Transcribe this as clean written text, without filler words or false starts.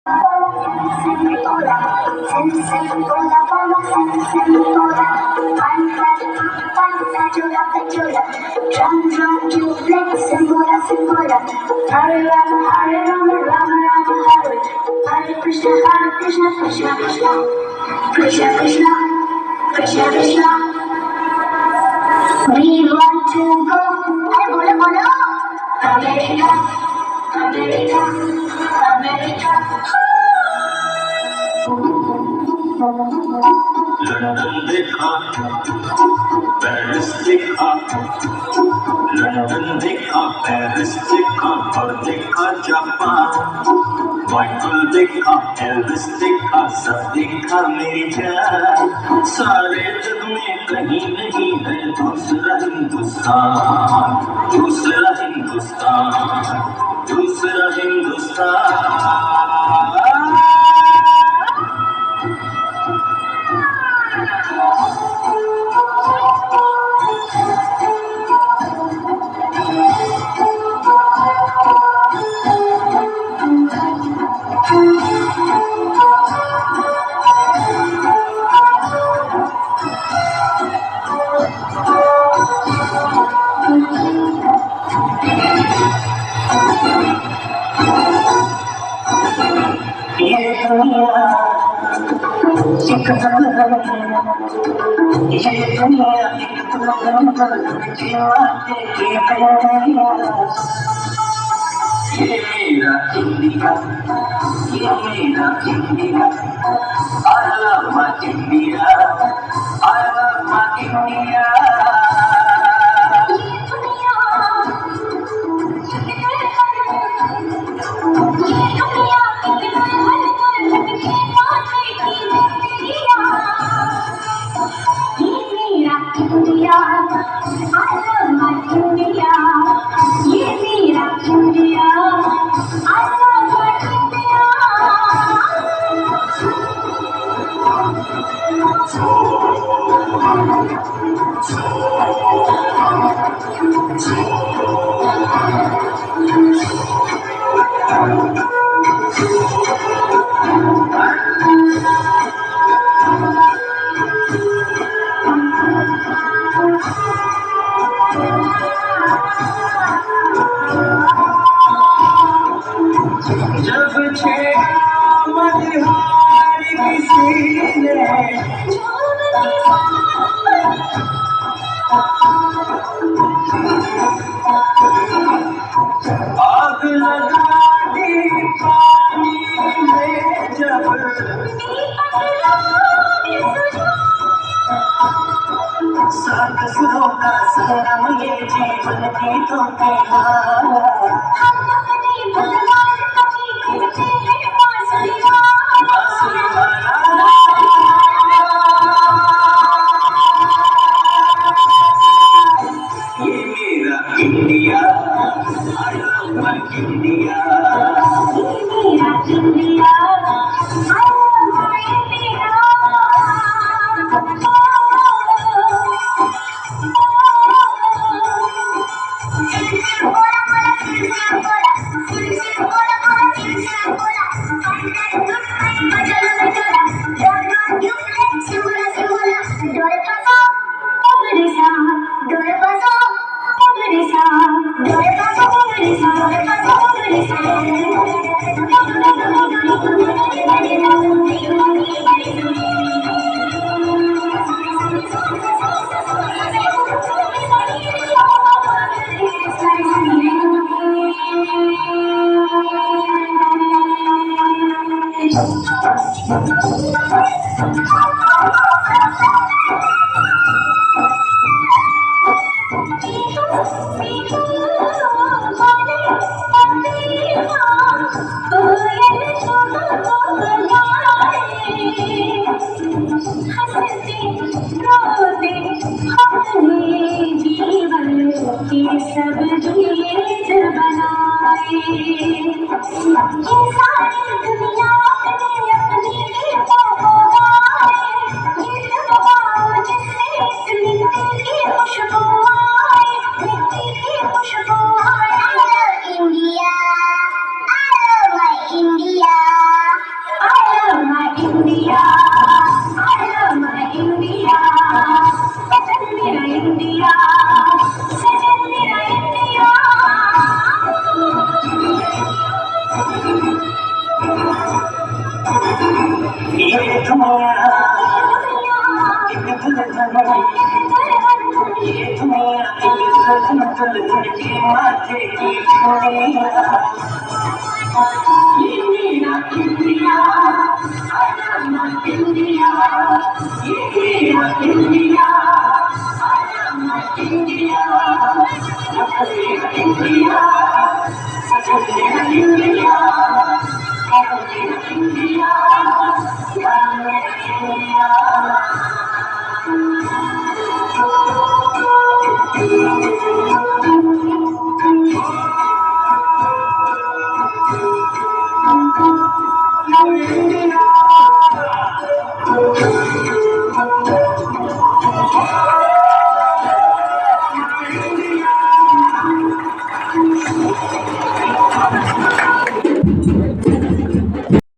Hare Rama, Hare Rama, Rama Rama, Hare Krishna, Hare Krishna, Krishna Krishna, Krishna Krishna, Krishna Krishna. We want to go. Hey, bolo bolo. America, America, America. London देखा, Paris देखा, London देखा, Paris देखा और देखा Japan. Michael देखा, Elvis देखा, सब देखा मेरी जान। सारे जग में कहीं नहीं है दूसरा हिंदुस्तान, दूसरा हिंदुस्तान, दूसरा हिंदुस्तान। ये मेरा इंडिया, ये मेरा India, I love my India, I love my India. जब छेड़ा मदहार किसी ने आग लगा दी पानी में, जब सात सुरों का सरम ये जीवन गीतों के हारा। ये मेरा India, I love my India. ये मेरा India, I love my India. सब गीत बनाए, ये सारी दुनिया ने अपनी गीतों को गाए, गीत गाओ जिससे इस मिट्टी की खुशबू आए, मिट्टी की खुशबू आए। I love India, I love my India. ये दुनिया एक दुल्हन, ये दुनिया एक दुल्हन के माथे की दुनिया। ये मेरा India, I love my India. ये मेरा India, I love my India. मेरा इंडिया, मेरा इंडिया, मेरा इंडिया, मेरा इंडिया।